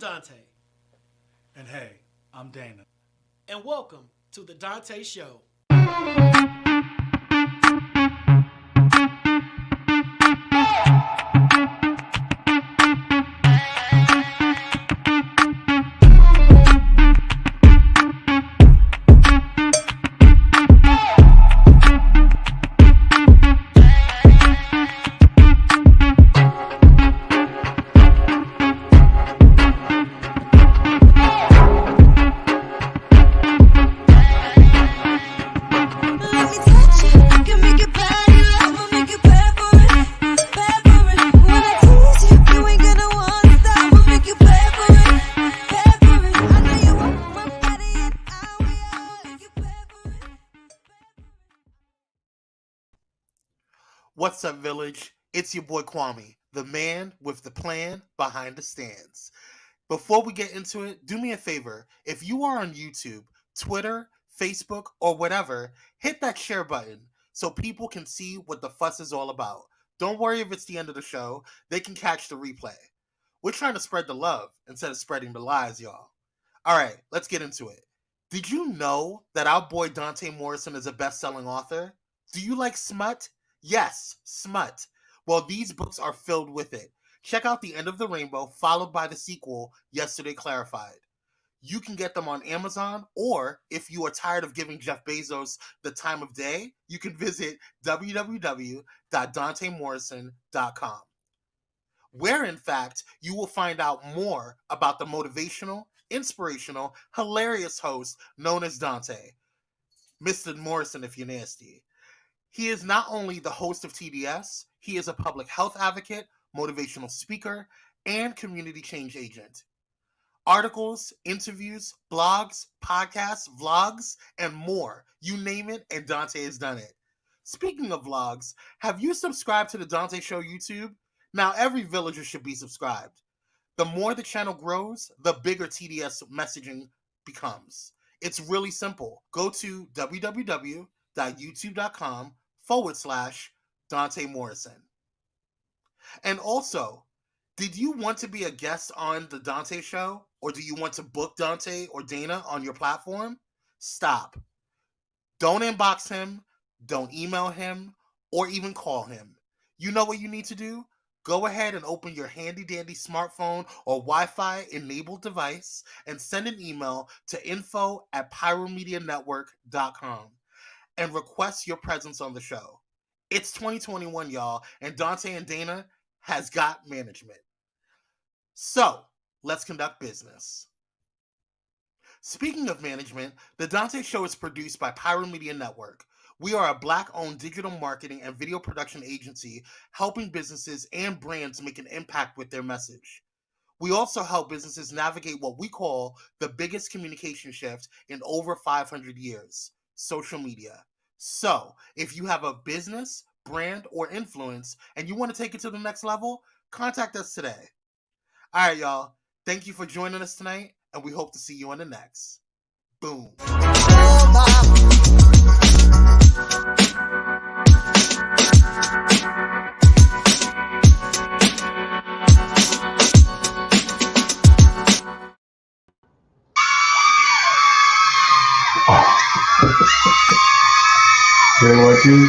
Dante. And hey, I'm Dana. And welcome to the Dante Show. What's up, Village? It's your boy Kwame, the man with the plan behind the stands. Before we get into it, do me a favor. If you are on YouTube, Twitter, Facebook, or whatever, hit that share button so people can see what the fuss is all about. Don't worry if it's the end of the show, they can catch the replay. We're trying to spread the love instead of spreading the lies, y'all. Alright, let's get into it. Did you know that our boy Dante Morrison is a best-selling author? Do you like smut? Yes, smut. Well, these books are filled with it. Check out The End of the Rainbow, followed by the sequel, Yesterday Clarified. You can get them on Amazon, or if you are tired of giving Jeff Bezos the time of day, you can visit www.dantemorrison.com, where, in fact, you will find out more about the motivational, inspirational, hilarious host known as Dante. Mr. Morrison, if you're nasty. He is not only the host of TDS, he is a public health advocate, motivational speaker, and community change agent. Articles, interviews, blogs, podcasts, vlogs, and more. You name it, and Dante has done it. Speaking of vlogs, have you subscribed to the Dante Show YouTube? Now, every villager should be subscribed. The more the channel grows, the bigger TDS messaging becomes. It's really simple. Go to www.youtube.com/Dante Morrison. And also, did you want to be a guest on the Dante Show? Or do you want to book Dante or Dana on your platform? Stop. Don't inbox him, don't email him, or even call him. You know what you need to do? Go ahead and open your handy-dandy smartphone or Wi-Fi enabled device and send an email to info@pyromedianetwork.com and request your presence on the show. It's 2021, y'all, and Dante and Dana has got management. So, let's conduct business. Speaking of management, the Dante Show is produced by Pyro Media Network. We are a Black-owned digital marketing and video production agency helping businesses and brands make an impact with their message. We also help businesses navigate what we call the biggest communication shift in over 500 years, social media. So, if you have a business, brand, or influence, and you want to take it to the next level, contact us today. All right, y'all. Thank you for joining us tonight, and we hope to see you on the next. Boom. Hey, what you?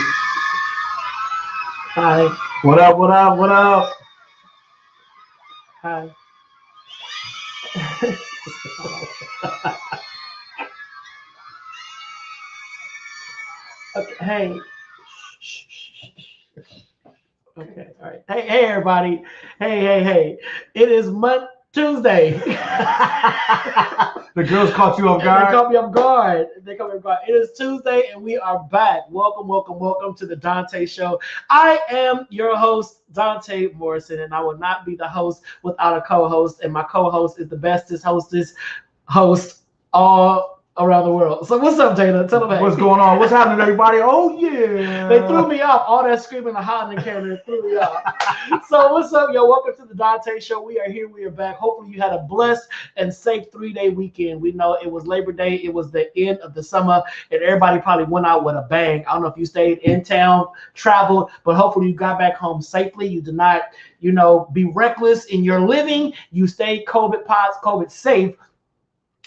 Hi. What up? What up? What up? Hi. Okay, hey. Okay, all right. Hey, everybody. Hey. It is Tuesday. The girls caught you off guard. They caught me off guard. It is Tuesday, and we are back. Welcome to the Dante Show. I am your host, Dante Morrison, and I will not be the host without a co-host. And my co-host is the bestest host all around the world. So what's up, Dana? Tell them hey. What's going on? What's happening, everybody? Oh yeah. They threw me off. All that screaming and hollering in Canada threw me off. So what's up, yo? Welcome to the Dante Show. We are here. We are back. Hopefully you had a blessed and safe 3-day weekend. We know it was Labor Day. It was the end of the summer, and everybody probably went out with a bang. I don't know if you stayed in town, traveled, but hopefully you got back home safely. You did not, be reckless in your living. You stayed COVID safe,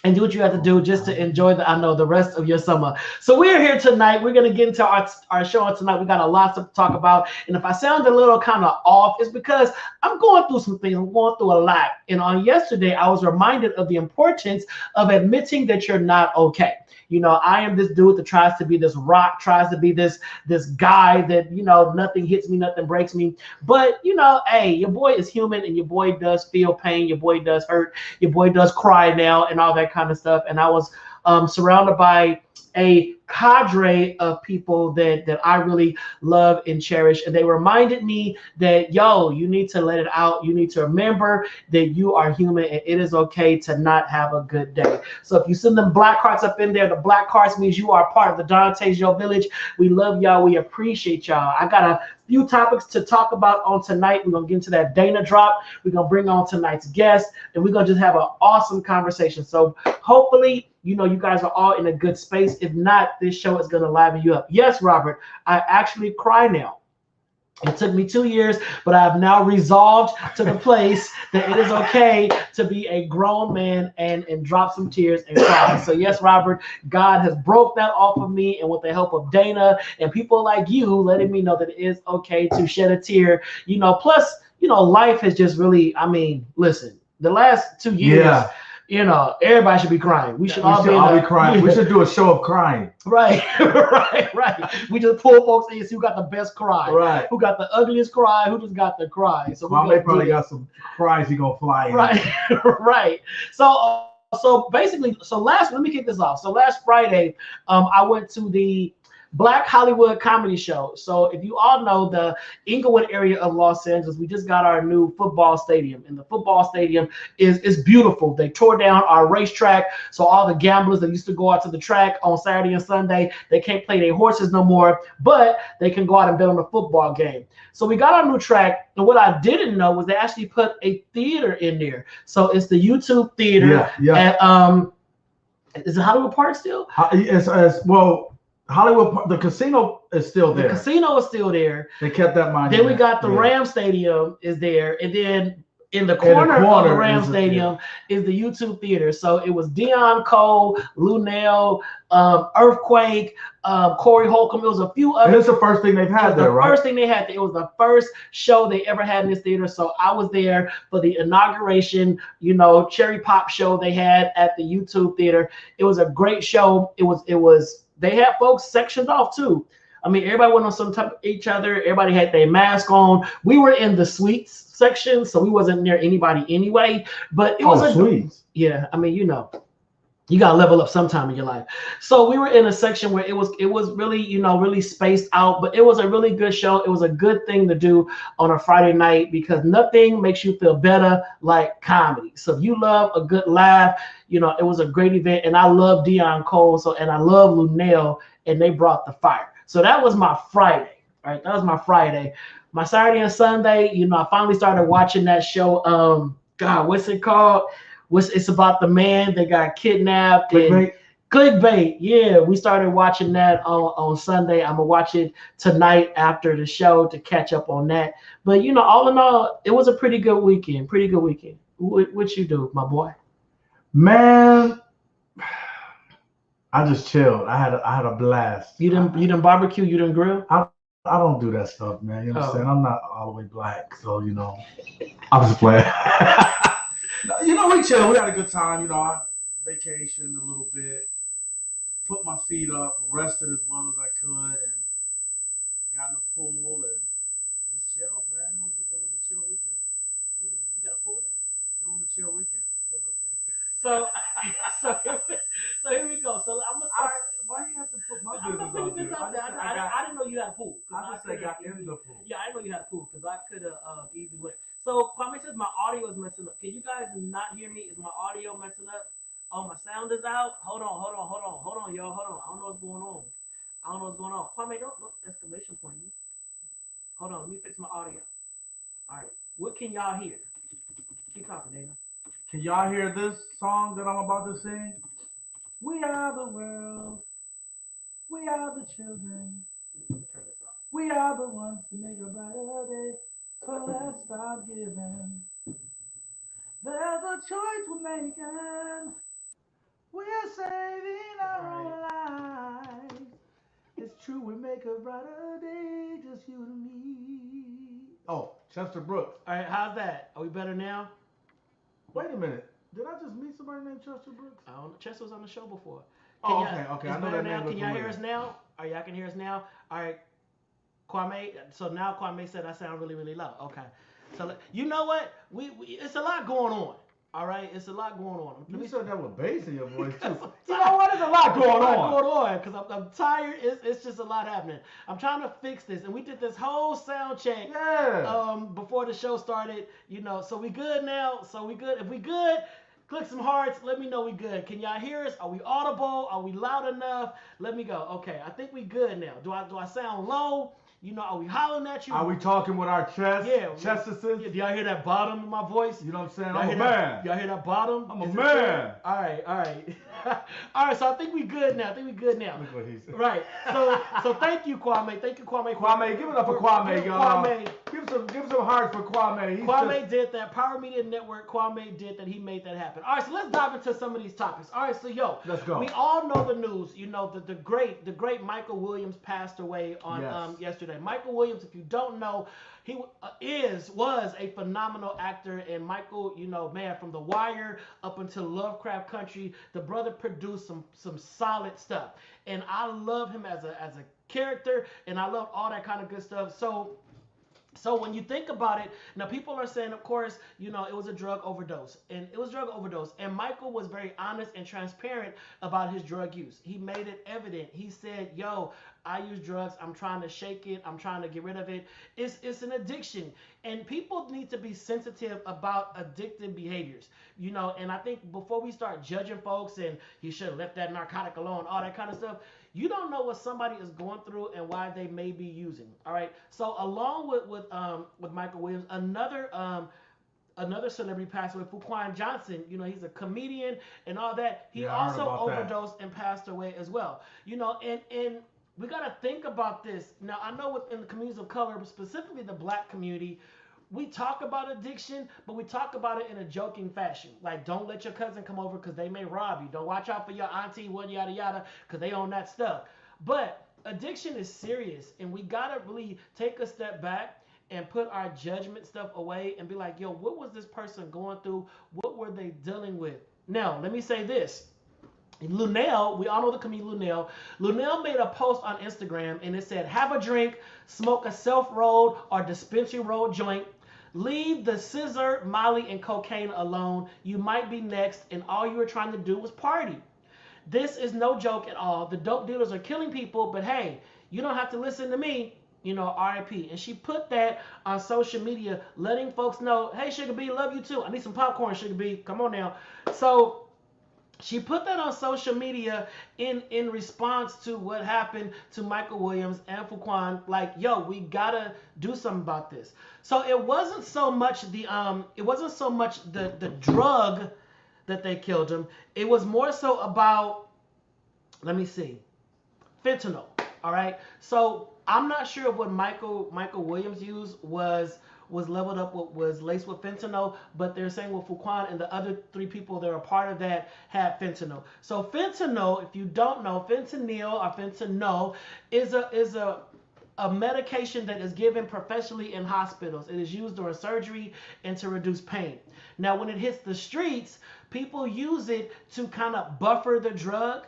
and do what you have to do just to enjoy the rest of your summer. So we're here tonight. We're going to get into our show on tonight. We got a lot to talk about. And if I sound a little kind of off, it's because I'm going through some things. I'm going through a lot. And on yesterday, I was reminded of the importance of admitting that you're not okay. I am this dude that tries to be this rock, tries to be this guy that, nothing hits me, nothing breaks me. But, hey, your boy is human and your boy does feel pain. Your boy does hurt. Your boy does cry now and all that kind of stuff. And I was surrounded by a cadre of people that I really love and cherish. And they reminded me that, you need to let it out. You need to remember that you are human and it is okay to not have a good day. So if you send them black hearts up in there, the black hearts means you are part of the Dante's Yo Village. We love y'all. We appreciate y'all. I got a few topics to talk about on tonight. We're going to get into that Dana drop. We're going to bring on tonight's guest, and we're going to just have an awesome conversation. So hopefully, you guys are all in a good space. If not, this show is going to liven you up. Yes, Robert, I actually cry now. It took me 2 years, but I have now resolved to the place that it is okay to be a grown man and drop some tears and cry. So yes, Robert, God has broke that off of me, and with the help of Dana and people like you letting me know that it is okay to shed a tear. Plus, life has just really, listen, the last 2 years. Yeah. Everybody should be crying. We should all be crying. We should do a show of crying. Right, right. We just pull folks in and see who got the best cry. Right. Who got the ugliest cry, who just got the cry. So Kwame probably got some cries he gonna fly in. Right, right. So basically, let me kick this off. So last Friday, I went to the Black Hollywood Comedy Show. So if you all know the Inglewood area of Los Angeles, we just got our new football stadium, and the football stadium is beautiful. They tore down our racetrack, so all the gamblers that used to go out to the track on Saturday and Sunday, they can't play their horses no more, but they can go out and bet on the football game. So we got our new track, and what I didn't know was they actually put a theater in there. So it's the YouTube Theater. Yeah. At, is it Hollywood Park still? Well, Hollywood, the casino is still there. The casino is still there. They kept that monument. Then we got the Ram Stadium is there, and then in the corner of the Ram Stadium is the YouTube Theater. So it was Dion Cole, Lunel, Earthquake, Corey Holcomb. It was a few other. And it's the first thing they've had there, right? First thing they had. It was the first show they ever had in this theater. So I was there for the inauguration, cherry pop show they had at the YouTube Theater. It was a great show. It was. They had folks sectioned off too. Everybody went on some type of each other. Everybody had their mask on. We were in the suites section, so we wasn't near anybody anyway. But it was suites. Yeah, you gotta level up sometime in your life. So we were in a section where it was really, really spaced out, but it was a really good show. It was a good thing to do on a Friday night because nothing makes you feel better like comedy. So if you love a good laugh, it was a great event, and I love Dion Cole, and I love Lunel, and they brought the fire. So that was my Friday, right? That was my Friday. My Saturday and Sunday, I finally started watching that show. God, what's it called? It's about the man that got kidnapped. Clickbait. Yeah, we started watching that on Sunday. I'm gonna watch it tonight after the show to catch up on that. But all in all, it was a pretty good weekend. What you do, my boy? Man, I just chilled. I had a blast. You didn't barbecue? You didn't grill? I don't do that stuff, man. You understand? I'm not all the way black, so I'm just playing. We chilled. We had a good time. I vacationed a little bit, put my feet up, rested as well as I could, and got in the pool and just chilled, man. It was a chill weekend. You got a pool now? It was a chill weekend. Okay. So here we go. So I'm gonna start. Why do you have to put my business out there? I didn't know you had a pool. I just said got in the pool. Yeah, I didn't know you had a pool because I could have easily went. So Kwame says my audio is messing up. Can you guys not hear me? Is my audio messing up? Oh, my sound is out. Hold on. Hold on, let me fix my audio. All right, what can y'all hear? Keep talking, Dana. Can y'all hear this song that I'm about to sing? We are the world. We are the children. Let me turn this off. We are the ones to make a brighter day. So let's start giving. There's a choice we're making. We're saving our own lives. It's true, we make a brighter day, just you and me. Oh, Chester Brooks. All right, how's that? Are we better now? Wait a minute. Did I just meet somebody named Chester Brooks? I don't know. Chester was on the show before. Oh, Can okay. It's I know better that now. name. Can y'all hear us now? All right, y'all can hear us now. All right, Kwame. So now Kwame said I sound really, really low. Okay. So you know what? We it's a lot going on. All right, it's a lot going on. You said that with bass in your voice too. You You know what? There's a lot going on. Because I'm tired. It's just a lot happening. I'm trying to fix this, and we did this whole sound check. Yeah. Before the show started, so we good now. So we good. If we good, click some hearts. Let me know we good. Can y'all hear us? Are we audible? Are we loud enough? Let me go. Okay, I think we good now. Do I sound low? Are we hollering at you? Are we talking with our chest? Yeah. Chesticles? Yeah, do y'all hear that bottom of my voice? You know what I'm saying? Y'all I'm a hear man. that? Y'all hear that bottom? I'm a Is it man. clear? All right. All right, so I think we good now. Look what he said. Right. So thank you, Kwame. Thank you, Kwame. Kwame, give it up for Kwame, y'all. Kwame. Give some hearts for Kwame. Kwame did that. Power Media Network. Kwame did that. He made that happen. All right, so let's dive into some of these topics. All right, so let's go. We all know the news. The great Michael Williams passed away on yesterday. Michael Williams, if you don't know, he was a phenomenal actor, and Michael, man, from The Wire up until Lovecraft Country, the brother produced some solid stuff, and I love him as a character, and I love all that kind of good stuff. So when you think about it, now people are saying, of course, it was a drug overdose. And Michael was very honest and transparent about his drug use. He made it evident. He said, yo, I use drugs. I'm trying to shake it. I'm trying to get rid of it. It's an addiction. And people need to be sensitive about addictive behaviors. And I think before we start judging folks and he should have left that narcotic alone, all that kind of stuff, you don't know what somebody is going through and why they may be using. All right. So along with Michael Williams, another celebrity passed away, Fuquan Johnson. He's a comedian and all that. He also overdosed and passed away as well. And we got to think about this. Now, I know within the communities of color, specifically the black community, we talk about addiction, but we talk about it in a joking fashion. Like, don't let your cousin come over because they may rob you. Don't watch out for your auntie, yada, yada, because they own that stuff. But addiction is serious, and we got to really take a step back and put our judgment stuff away and be like, yo, what was this person going through? What were they dealing with? Now, let me say this. Lunel, we all know the comedian Lunel. Lunel made a post on Instagram, and it said, have a drink, smoke a self-rolled or dispensary rolled joint, leave the scissor, molly, and cocaine alone. You might be next, and all you were trying to do was party. This is no joke at all. The dope dealers are killing people, but hey, you don't have to listen to me. RIP. And she put that on social media, letting folks know, hey, Sugar B, love you too. I need some popcorn, Sugar B. Come on now. So she put that on social media in response to what happened to Michael Williams and Fuquan. Like, yo, we gotta do something about this. So it wasn't so much the drug that they killed him. It was more so about, let me see, fentanyl. All right. So I'm not sure if what Michael Williams used was leveled up, was laced with fentanyl, but they're saying with Fuquan and the other 3 people that are part of that had fentanyl. So fentanyl, if you don't know, fentanyl is a medication that is given professionally in hospitals. It is used during surgery and to reduce pain. Now, when it hits the streets, people use it to kind of buffer the drug.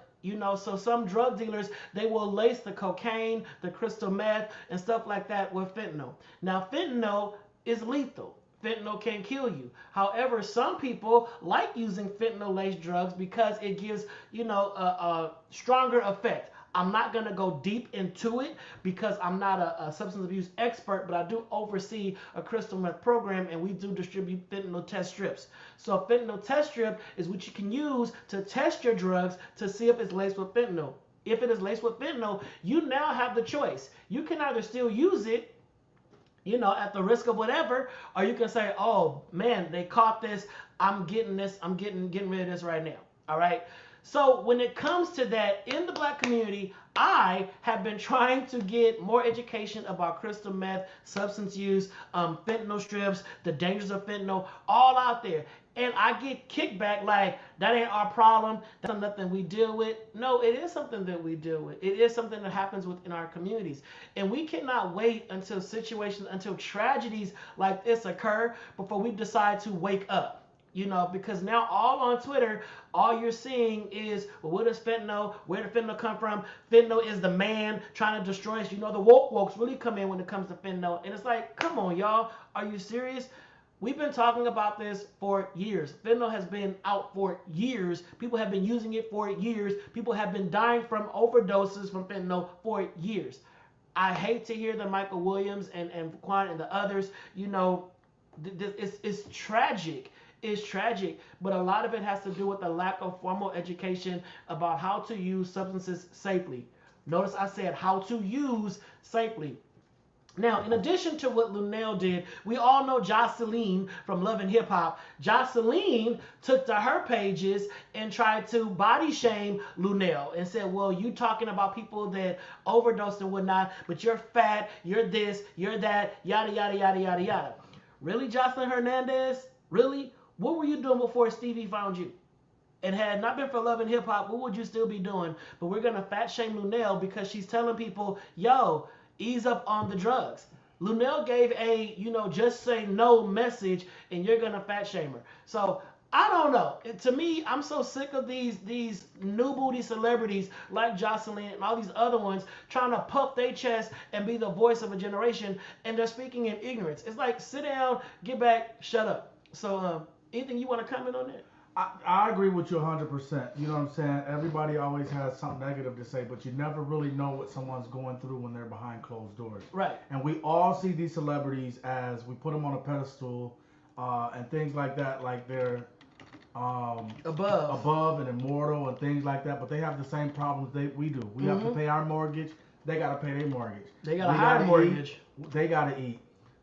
So some drug dealers, they will lace the cocaine, the crystal meth, and stuff like that with fentanyl. Now, fentanyl is lethal. Fentanyl can kill you. However, some people like using fentanyl-laced drugs because it gives, a stronger effect. I'm not going to go deep into it because I'm not a substance abuse expert, but I do oversee a crystal meth program, and we do distribute fentanyl test strips. So a fentanyl test strip is what you can use to test your drugs to see if it's laced with fentanyl. If it is laced with fentanyl, you now have the choice. You can either still use it at the risk of whatever, or you can say, oh man, they caught this. I'm getting this. I'm getting rid of this right now. All right. So when it comes to that in the black community, I have been trying to get more education about crystal meth, substance use, fentanyl strips, the dangers of fentanyl, all out there. And I get kickback like, that ain't our problem. That's nothing we deal with. No, it is something that we deal with. It is something that happens within our communities. And we cannot wait until until tragedies like this occur before we decide to wake up. Because now all on Twitter, all you're seeing is, well, what is fentanyl? Where did fentanyl come from? Fentanyl is the man trying to destroy us. The wokes really come in when it comes to fentanyl. And it's like, come on, y'all. Are you serious? We've been talking about this for years. Fentanyl has been out for years. People have been using it for years. People have been dying from overdoses from fentanyl for years. I hate to hear that Michael Williams and Quan and the others, it's tragic. Is tragic, but a lot of it has to do with the lack of formal education about how to use substances safely. Notice I said how to use safely. Now, in addition to what Luenell did, we all know Jocelyn from Love and Hip Hop. Jocelyn took to her pages and tried to body shame Luenell and said, well, you talking about people that overdosed and whatnot, but you're fat, you're this, you're that, yada, yada, yada, yada, yada. Really, Jocelyn Hernandez? Really? What were you doing before Stevie found you? And had it not been for Love and Hip Hop, what would you still be doing? But we're going to fat shame Luenell because she's telling people, yo, ease up on the drugs. Luenell gave a, just say no message, and you're going to fat shame her. So I don't know. To me, I'm so sick of these new booty celebrities like Jocelyn and all these other ones trying to puff their chest and be the voice of a generation, and they're speaking in ignorance. It's like, sit down, get back, shut up. So, anything you want to comment on that? I agree with you 100%. You know what I'm saying? Everybody always has something negative to say, but you never really know what someone's going through when they're behind closed doors. Right. And we all see these celebrities as we put them on a pedestal and things like that, like they're above and immortal and things like that, but they have the same problems we do. We have to pay our mortgage. They got to pay their mortgage. They got a higher mortgage. They got to eat.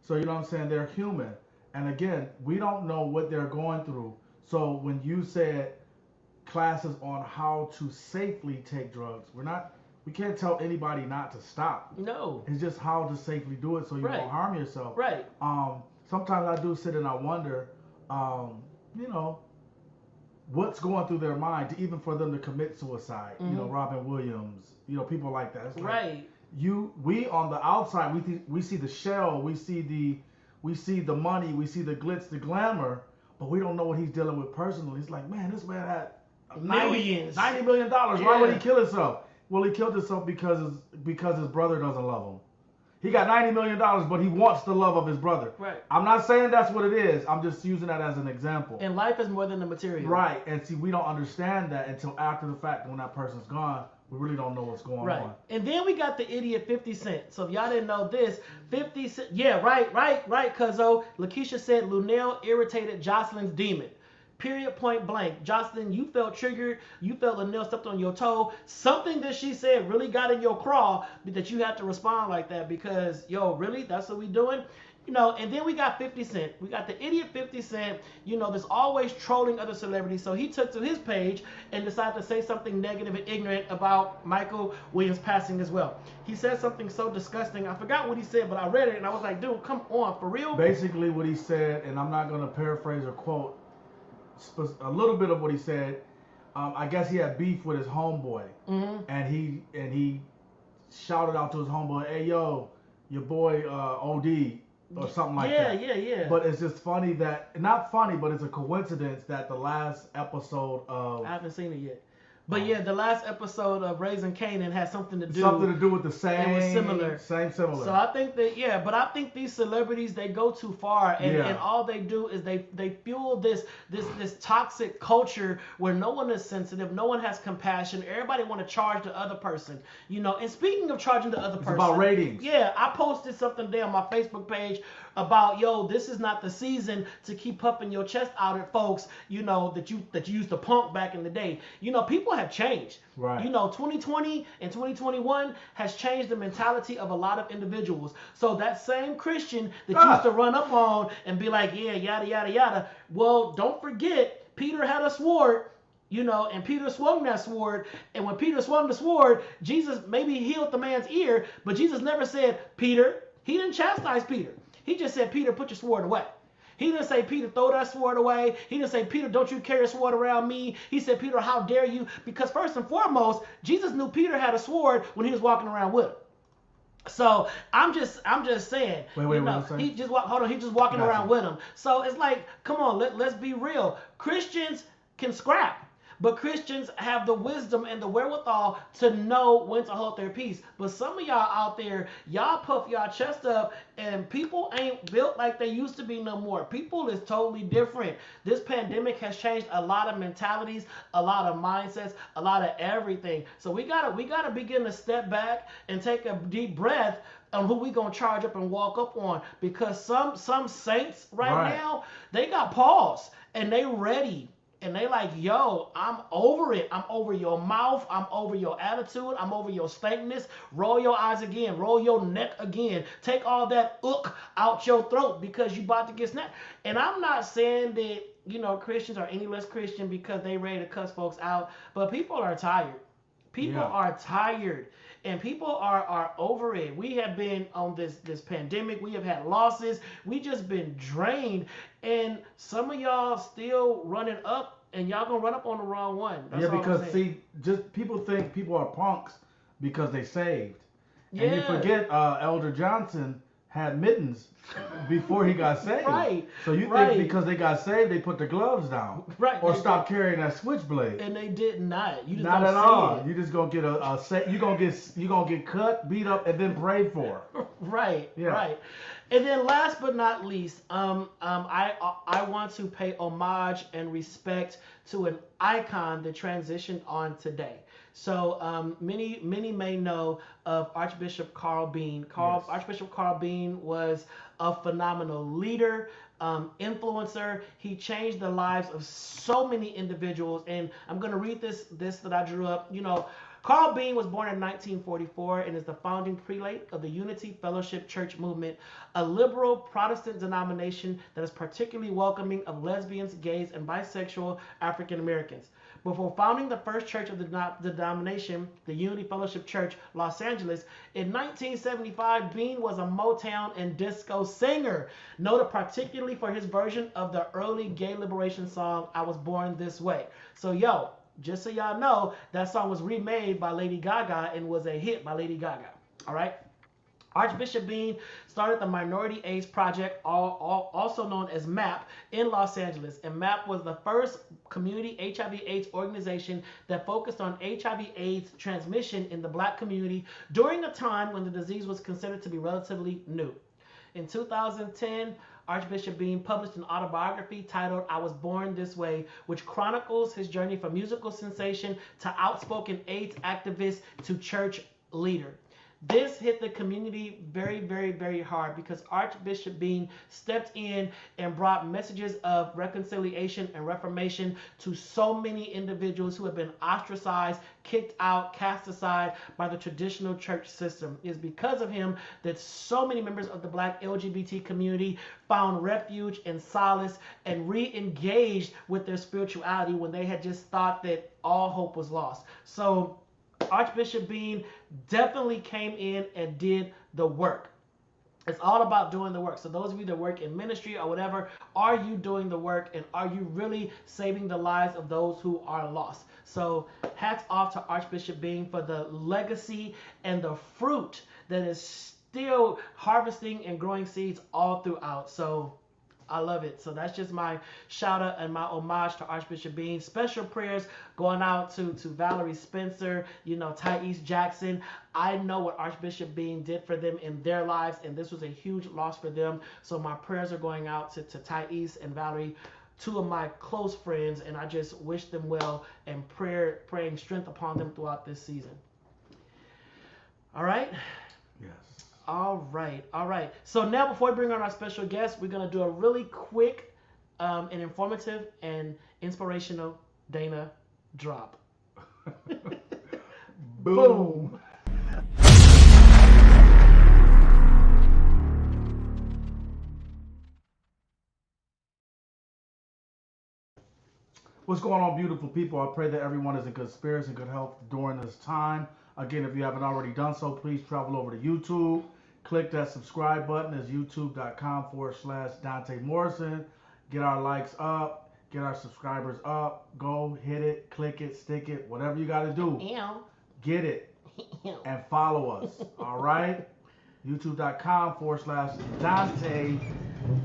So, you know what I'm saying? They're human. And again, we don't know what they're going through. So when you said classes on how to safely take drugs, we can't tell anybody not to stop. No. It's just how to safely do it so you don't harm yourself. Right. Sometimes I do sit and I wonder, what's going through their mind even for them to commit suicide. Robin Williams, people like that. It's like, we on the outside, we see the shell, we see the money, we see the glitz, the glamour, but we don't know what he's dealing with personally. It's like, man, this man had millions, $90 million. Why would he kill himself? Well, he killed himself because his brother doesn't love him. He got $90 million, but he wants the love of his brother. Right. I'm not saying that's what it is. I'm just using that as an example. And life is more than the material. Right. And see, we don't understand that until after the fact when that person's gone. We really don't know what's going on. And then we got the idiot 50 Cent. So if y'all didn't know this, 50 Cent, yeah, right, cuzzo. Lakeisha said Luenell irritated Jocelyn's demon. Period, point blank. Jocelyn, you felt triggered. You felt Luenell stepped on your toe. Something that she said really got in your craw that you had to respond like that because, yo, really? That's what we doing? And then we got 50 Cent. We got the idiot 50 Cent, that's always trolling other celebrities. So he took to his page and decided to say something negative and ignorant about Michael Williams passing as well. He said something so disgusting. I forgot what he said, but I read it and I was like, dude, come on, for real? Basically what he said, and I'm not going to paraphrase or quote a little bit of what he said. I guess he had beef with his homeboy. And he shouted out to his homeboy, hey, yo, your boy OD. Or something like that. Yeah. But it's just funny that, not funny, but it's a coincidence that the last episode of... I haven't seen it yet. But yeah, the last episode of Raising Kanan had something to do with the same. It was similar. Similar. So I think that, but I think these celebrities, they go too far, and all they do is they fuel this toxic culture where no one is sensitive, no one has compassion. Everybody want to charge the other person, And speaking of charging the other person, it's about ratings. Yeah, I posted something there on my Facebook page about, yo, this is not the season to keep puffing your chest out at folks, that you used to punk back in the day. People have changed. Right. 2020 and 2021 has changed the mentality of a lot of individuals. So that same Christian that used to run up on and be like, yeah, yada, yada, yada. Well, don't forget, Peter had a sword, and Peter swung that sword. And when Peter swung the sword, Jesus maybe healed the man's ear, but Jesus never said, Peter. He didn't chastise Peter. He just said, Peter, put your sword away. He didn't say, Peter, throw that sword away. He didn't say, Peter, don't you carry a sword around me. He said, Peter, how dare you? Because first and foremost, Jesus knew Peter had a sword when he was walking around with him. So I'm just saying, he just walking around with him. So it's like, come on, let's be real. Christians can scrap. But Christians have the wisdom and the wherewithal to know when to hold their peace. But some of y'all out there, y'all puff y'all chest up, and people ain't built like they used to be no more. People is totally different. This pandemic has changed a lot of mentalities, a lot of mindsets, a lot of everything. So we gotta begin to step back and take a deep breath on who we gonna charge up and walk up on, because some saints right now, they got pause and they ready. And they like, yo, I'm over it. I'm over your mouth. I'm over your attitude. I'm over your stankness. Roll your eyes again. Roll your neck again. Take all that out your throat because you about to get snapped. And I'm not saying that, Christians are any less Christian because they ready to cuss folks out. But people are tired. People are tired. And people are over it. We have been on this pandemic. We have had losses. We just been drained. And some of y'all still running up, and y'all gonna run up on the wrong one. That's all because I'm saying. just people think people are punks because they saved. Yeah. And you forget Elder Johnson had mittens before he got saved. Right. So you think because they got saved, they put their gloves down. Right. Or stopped carrying that switchblade. And they did not. You just not don't at all. it. You just gonna get you gonna get cut, beat up, and then prayed for. Right. Yeah. Right. And then last but not least, I want to pay homage and respect to an icon that transitioned on today. So many may know of Archbishop Carl Bean. Archbishop Carl Bean was a phenomenal leader, influencer. He changed the lives of so many individuals. And I'm going to read this that I drew up. Carl Bean was born in 1944 and is the founding prelate of the Unity Fellowship Church movement, a liberal Protestant denomination that is particularly welcoming of lesbians, gays, and bisexual African Americans. Before founding the first church of the denomination, the Unity Fellowship Church, Los Angeles, in 1975, Bean was a Motown and disco singer, noted particularly for his version of the early gay liberation song, I Was Born This Way. So, just so y'all know, that song was remade by Lady Gaga and was a hit by Lady Gaga. All right? Archbishop Bean started the Minority AIDS Project, also known as MAP, in Los Angeles. And MAP was the first community HIV/AIDS organization that focused on HIV/AIDS transmission in the Black community during a time when the disease was considered to be relatively new. In 2010, Archbishop Bean published an autobiography titled I Was Born This Way, which chronicles his journey from musical sensation to outspoken AIDS activist to church leader. This hit the community very, very, very hard because Archbishop Bean stepped in and brought messages of reconciliation and reformation to so many individuals who have been ostracized, kicked out, cast aside by the traditional church system. It is because of him that so many members of the Black LGBT community found refuge and solace and re-engaged with their spirituality when they had just thought that all hope was lost. So Archbishop Bean definitely came in and did the work. It's all about doing the work. So those of you that work in ministry or whatever, are you doing the work and are you really saving the lives of those who are lost? So hats off to Archbishop Bean for the legacy and the fruit that is still harvesting and growing seeds all throughout. So I love it. So that's just my shout out and my homage to Archbishop Bean. Special prayers going out to Valerie Spencer, Thais Jackson. I know what Archbishop Bean did for them in their lives, and this was a huge loss for them. So my prayers are going out to Thais and Valerie, two of my close friends, and I just wish them well and praying strength upon them throughout this season. All right? Yes. All right. So now before we bring on our special guest, we're going to do a really quick and informative and inspirational Dana drop. Boom. What's going on, beautiful people? I pray that everyone is in good spirits and good health during this time. Again, if you haven't already done so, please travel over to YouTube. Click that subscribe button. It's youtube.com/Dante Morrison. Get our likes up. Get our subscribers up. Go hit it, click it, stick it, whatever you got to do. Get it and follow us. All right? youtube.com/Dante.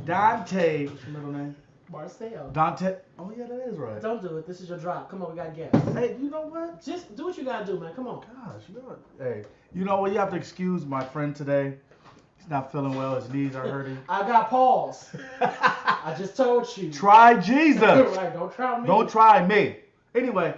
Dante. What's your middle name? Marcel. Donta. Oh yeah, that is right. Don't do it. This is your drop. Come on, we got guests. Hey, you know what? Just do what you gotta do, man. Come on. Gosh, hey, you know what? You have to excuse my friend today. He's not feeling well. His knees are hurting. I got pause. I just told you. Try Jesus. Right, don't try me. Don't try me. Anyway,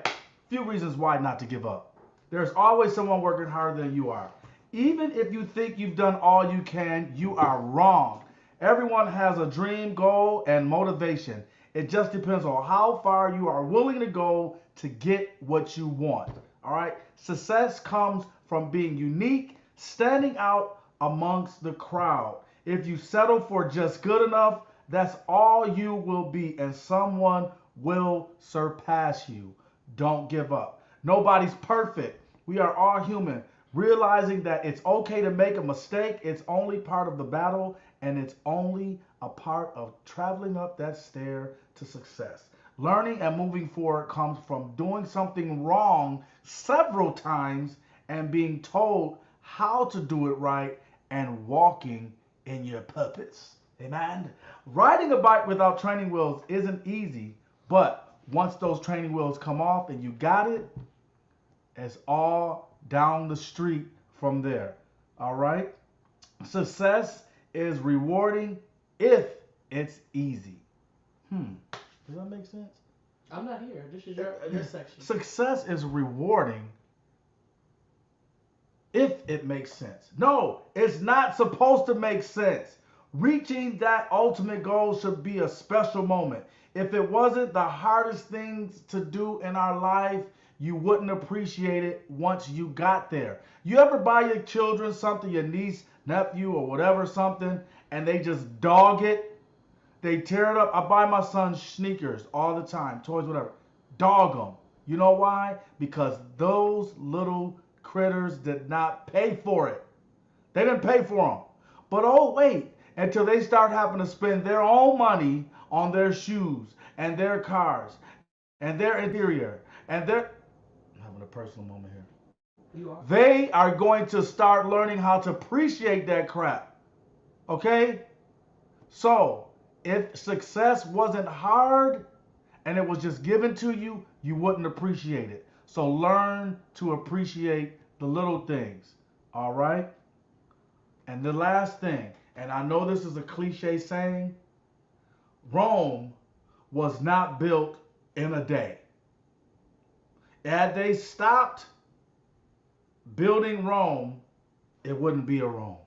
few reasons why not to give up. There's always someone working harder than you are. Even if you think you've done all you can, you are wrong. Everyone has a dream, goal, and motivation. It just depends on how far you are willing to go to get what you want. All right? Success comes from being unique, standing out amongst the crowd. If you settle for just good enough, that's all you will be, and someone will surpass you. Don't give up. Nobody's perfect. We are all human. Realizing that it's okay to make a mistake, it's only part of the battle, and it's only a part of traveling up that stair to success. Learning and moving forward comes from doing something wrong several times and being told how to do it right and walking in your purpose. Amen. Riding a bike without training wheels isn't easy, but once those training wheels come off and you got it, it's all down the street from there. All right? Success is rewarding if it's easy. Does that make sense? I'm not here. This is your section. Success is rewarding if it makes sense. No, it's not supposed to make sense. Reaching that ultimate goal should be a special moment. If it wasn't the hardest things to do in our life, you wouldn't appreciate it once you got there. You ever buy your children something, your niece, nephew, or whatever something, and they just dog it? They tear it up. I buy my son sneakers all the time, toys, whatever. Dog them. You know why? Because those little critters did not pay for it. They didn't pay for them. But oh wait, until they start having to spend their own money on their shoes and their cars and their interior and their... I'm having a personal moment here. You are. They are going to start learning how to appreciate that crap. Okay? So, if success wasn't hard and it was just given to you, you wouldn't appreciate it. So learn to appreciate the little things. All right? And the last thing, and I know this is a cliche saying, Rome was not built in a day. Had they stopped building Rome, it wouldn't be a Rome.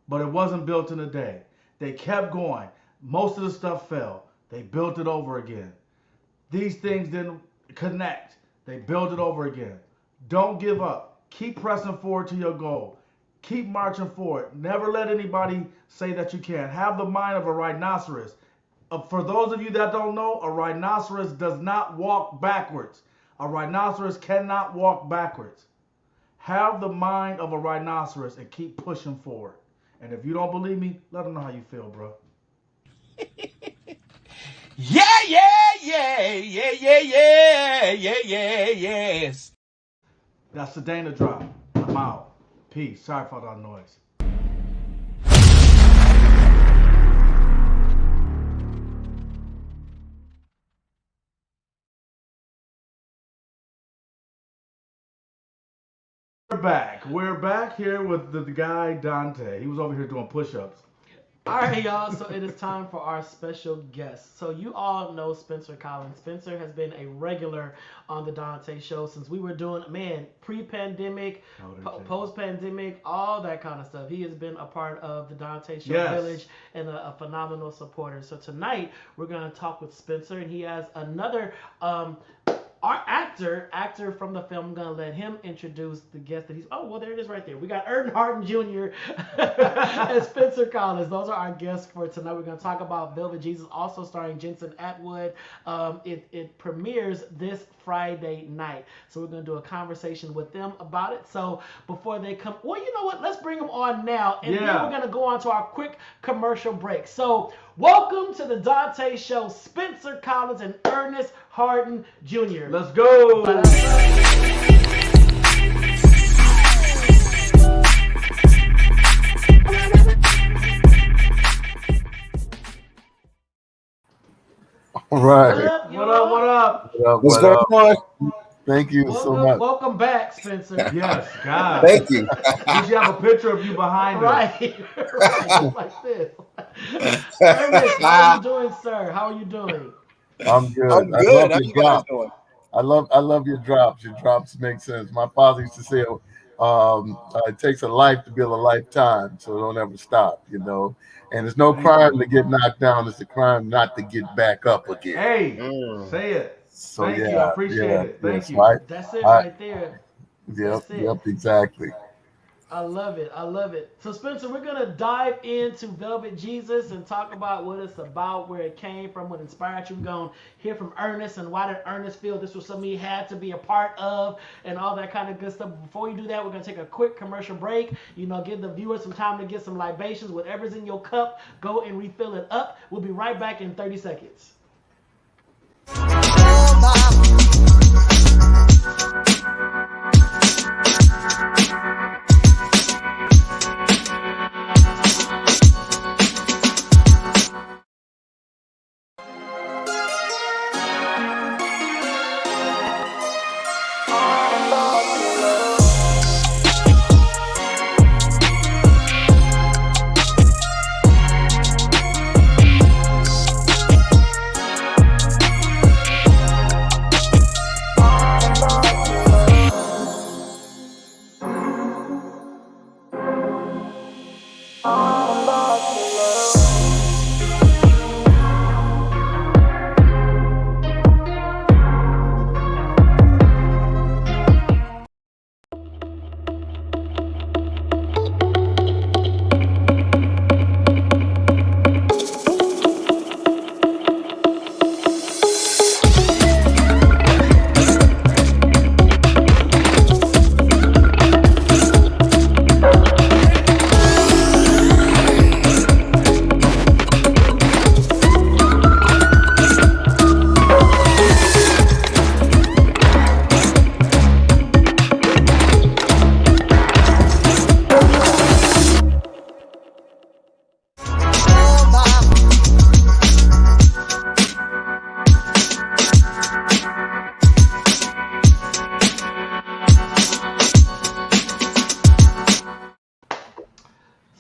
But it wasn't built in a day. They kept going. Most of the stuff fell. They built it over again. These things didn't connect. They built it over again. Don't give up. Keep pressing forward to your goal. Keep marching forward. Never let anybody say that you can't. Have the mind of a rhinoceros. For those of you that don't know, a rhinoceros does not walk backwards. A rhinoceros cannot walk backwards. Have the mind of a rhinoceros and keep pushing forward. And if you don't believe me, let them know how you feel, bro. Yes. That's the Dana drop. I'm out. Peace. Sorry for that noise. We're back here with the guy Dante. He was over here doing push-ups. All right, y'all. So it is time for our special guest. So you all know Spencer Collins. Spencer has been a regular on the Dante Show since we were doing, pre-pandemic, post-pandemic, all that kind of stuff. He has been a part of the Dante Show Village and a phenomenal supporter. So tonight we're going to talk with Spencer, and he has another our actor from the film, I'm gonna let him introduce the guest that he's. Oh, well, there it is right there. We got Erden Harden Jr. and Spencer Collins. Those are our guests for tonight. We're gonna talk about Velvet Jesus, also starring Jensen Atwood. It premieres this Friday night, so we're gonna do a conversation with them about it. So before they come, well, you know what? Let's bring them on now, and then we're gonna go on to our quick commercial break. So welcome to the Dante Show, Spencer Collins and Ernest Harden Jr. Let's go. All right. What up? What up? What's going on? Thank you so much. Welcome back, Spencer. Yes, God. Thank you. Did you have a picture of you behind us? Right, right, like this. Ernest, how are you doing, sir? How are you doing? I'm good. I'm I good. love How your you guys drops. doing? I love your drops. Your drops make sense. My father used to say, it takes a life to build a lifetime, so don't ever stop, you know. And it's no crime to get knocked down. It's a crime not to get back up again. Hey, say it. So Thank yeah, you. I appreciate it. Thank yes, you. Right? That's it I- right there. That's it. Yep, exactly. I love it. I love it. So, Spencer, we're going to dive into Velvet Jesus and talk about what it's about, where it came from, what inspired you. We're going to hear from Ernest and why did Ernest feel this was something he had to be a part of and all that kind of good stuff. Before we do that, we're going to take a quick commercial break. You know, give the viewers some time to get some libations. Whatever's in your cup, go and refill it up. We'll be right back in 30 seconds.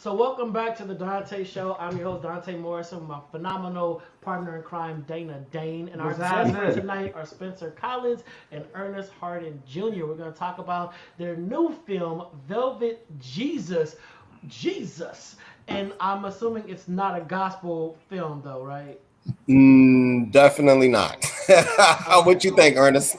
So welcome back to the Dante Show. I'm your host, Dante Morrison, my phenomenal partner in crime, Dana Dane. And our What's guests for happening? tonight are Spencer Collins and Ernest Harden Jr. We're going to talk about their new film, Velvet Jesus. Jesus. And I'm assuming it's not a gospel film, though, right? Definitely not. What you think, Ernest?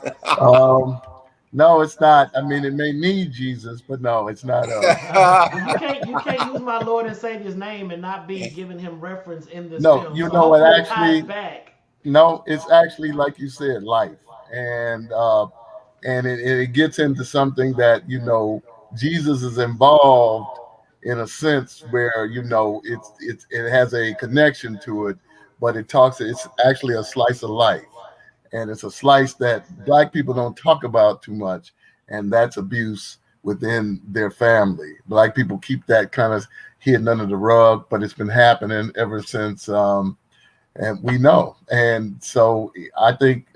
No, it's not. I mean, it may need Jesus, but no, it's not. You can't use my Lord and Savior's name and not be giving him reference in this No, film. you So know what, hopefully it ties actually- back. No, it's actually like you said, life, and it gets into something that Jesus is involved in a sense where it has a connection to it, but it's actually a slice of life, and it's a slice that Black people don't talk about too much, and that's abuse within their family. Black people keep that kind of hidden under the rug, but it's been happening ever since. And we know. And so I think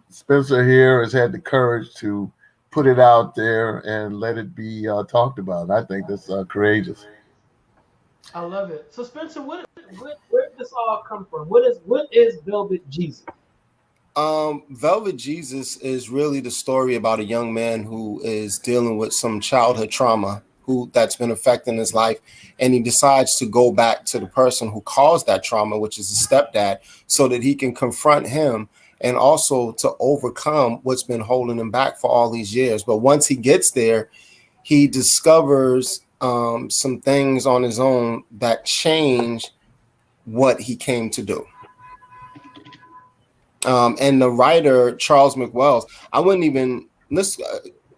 Spencer here has had the courage to put it out there and let it be talked about. I think that's courageous. I love it. So Spencer, where did this all come from? What is Velvet Jesus? Velvet Jesus is really the story about a young man who is dealing with some childhood trauma that's been affecting his life, and he decides to go back to the person who caused that trauma, which is his stepdad, so that he can confront him and also to overcome what's been holding him back for all these years. But once he gets there, he discovers some things on his own that change what he came to do. And the writer, Charles McWells, I wouldn't even, let's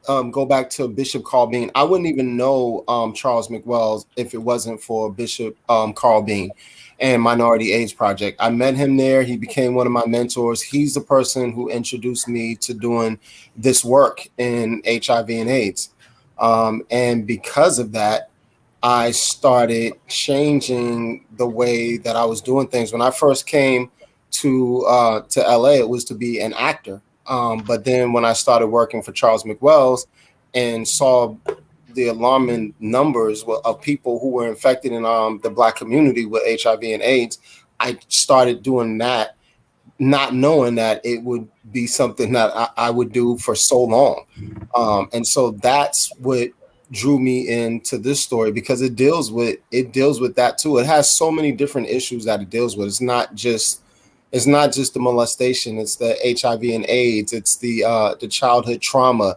go back to Bishop Carl Bean. I wouldn't even know Charles McWells if it wasn't for Bishop Carl Bean and Minority AIDS Project. I met him there. He became one of my mentors. He's the person who introduced me to doing this work in HIV and AIDS. And because of that, I started changing the way that I was doing things. When I first came to LA, it was to be an actor. But then when I started working for Charles McWells and saw the alarming numbers of people who were infected in the Black community with HIV and AIDS, I started doing that, not knowing that it would be something that I would do for so long. And so that's what drew me into this story, because it deals with that too. It has so many different issues that it deals with. It's not just the molestation, it's the HIV and AIDS, it's the childhood trauma.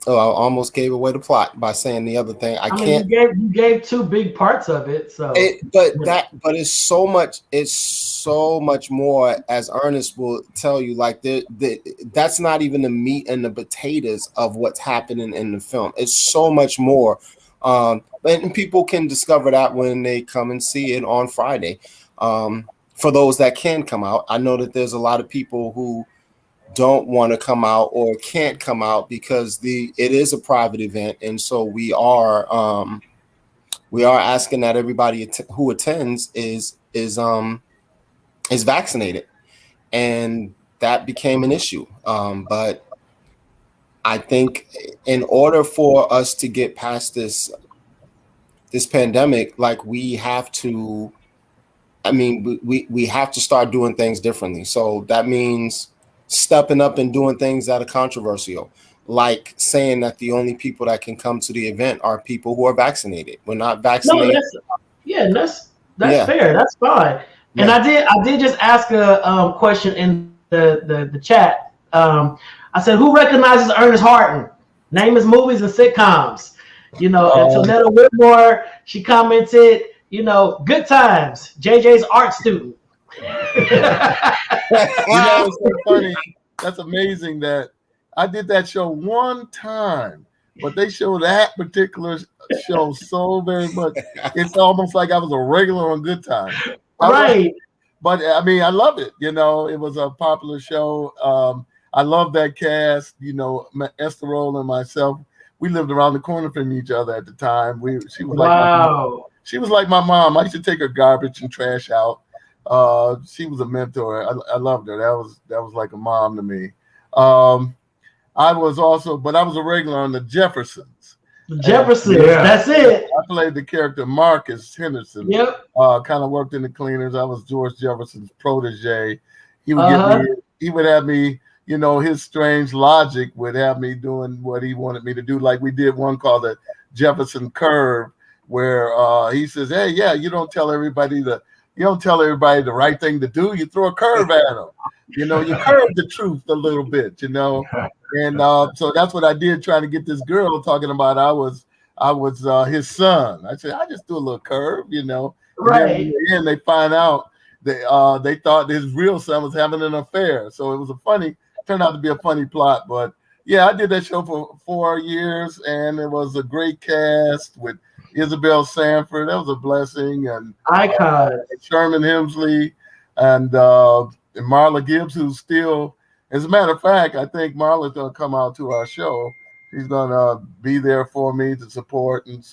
I almost gave away the plot by saying the other thing. I can't. You gave two big parts of it, so. But it's so much. It's so much more, as Ernest will tell you. Like that's not even the meat and the potatoes of what's happening in the film. It's so much more, and people can discover that when they come and see it on Friday. For those that can come out, I know that there's a lot of people who don't want to come out or can't come out because it is a private event, and so we are asking that everybody who attends is vaccinated, and that became an issue. But I think in order for us to get past this pandemic, like we have to start doing things differently. So that means stepping up and doing things that are controversial, like saying that the only people that can come to the event are people who are vaccinated. We're not vaccinated. That's fair. That's fine. Yeah. And I did just ask a question in the chat. I said, who recognizes Ernest Harton? Name his movies and sitcoms. And Tonetta Whitmore, she commented, Good Times, JJ's art student. It's so funny. That's amazing that I did that show one time, but they show that particular show so very much. It's almost like I was a regular on Good Times. Right. But I love it. It was a popular show. I love that cast. Esther Roll and myself, we lived around the corner from each other at the time. She was like my mom. I used to take her garbage and trash out. She was a mentor. I loved her. That was like a mom to me. I was a regular on the Jeffersons. That's it. I played the character Marcus Henderson. Yep. Kind of worked in the cleaners. I was George Jefferson's protege. He would have me, his strange logic would have me doing what he wanted me to do. Like we did one called the Jefferson Curve, where he says, "Hey, yeah, you don't tell everybody the right thing to do. You throw a curve at them. You curve the truth a little bit, And so that's what I did, trying to get this girl talking about I was his son. I said, I just do a little curve, Right. And they find out they thought his real son was having an affair. So it was turned out to be a funny plot. But yeah, I did that show for 4 years, and it was a great cast with Isabel Sanford. That was a blessing. And icon Sherman Hemsley and Marla Gibbs, who's still, as a matter of fact, I think Marla's going to come out to our show. She's going to be there for me to support. And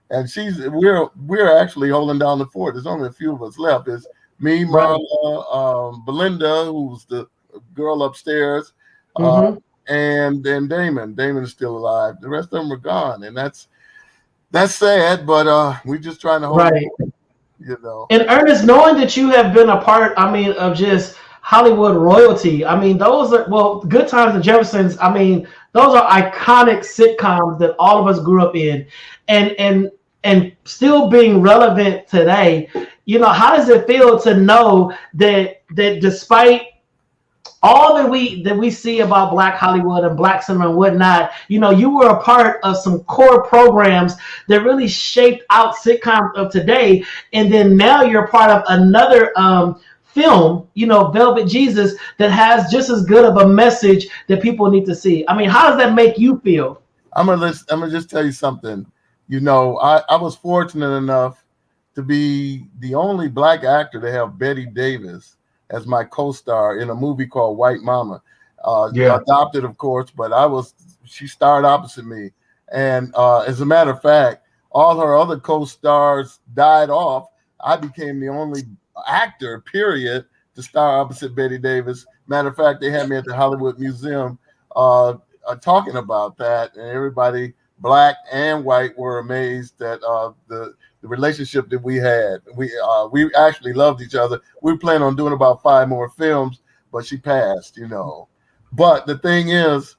we're actually holding down the fort. There's only a few of us left. It's me, Marla, Belinda, who's the girl upstairs, and then Damon. Damon is still alive. The rest of them are gone. And that's sad, but we're just trying to hold it, And Ernest, knowing that you have been a part, of just Hollywood royalty, those are, Good Times and Jeffersons, those are iconic sitcoms that all of us grew up in. And and still being relevant today. You know, how does it feel to know that despite all that we see about Black Hollywood and Black cinema and whatnot, you know, you were a part of some core programs that really shaped out sitcoms of today, and then now you're part of another film, you know, Velvet Jesus, that has just as good of a message that people need to see. I mean, how does that make you feel? I'm gonna just tell you something. You know, I was fortunate enough to be the only Black actor to have Betty Davis as my co-star in a movie called White Mama. Adopted, of course, but she starred opposite me. And as a matter of fact, all her other co-stars died off. I became the only actor, period, to star opposite Betty Davis. Matter of fact, they had me at the Hollywood Museum talking about that, and everybody, Black and white, were amazed at the relationship that we had. We actually loved each other. We planned on doing about 5 more films, but she passed, you know. But the thing is,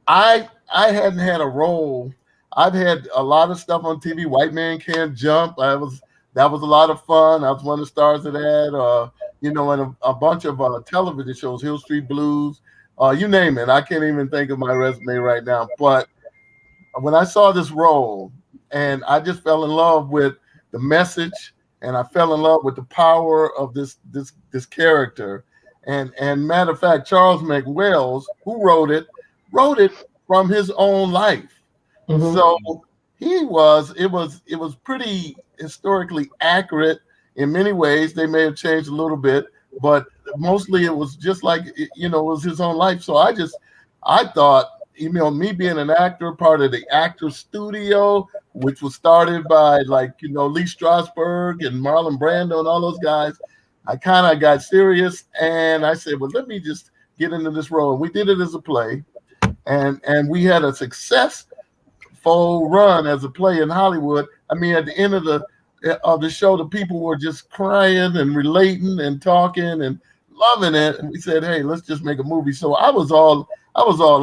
I hadn't had a role. I've had a lot of stuff on TV. White Man Can't Jump. That was a lot of fun. I was one of the stars of that. You know, and a bunch of television shows, Hill Street Blues, you name it. I can't even think of my resume right now. But when I saw this role, and I just fell in love with the message, and I fell in love with the power of this character. And matter of fact, Charles McWells, who wrote it from his own life. Mm-hmm. So it was pretty historically accurate in many ways. They may have changed a little bit, but mostly it was just like, you know, it was his own life. So I thought, you know, me being an actor, part of the actor studio, which was started by, like, you know, Lee Strasberg and Marlon Brando and all those guys, I kind of got serious, and I said, well, let me just get into this role. And we did it as a play, and we had a successful run as a play in Hollywood. I mean, at the end of the show, the people were just crying and relating and talking and loving it. And we said, hey, let's just make a movie. So I was all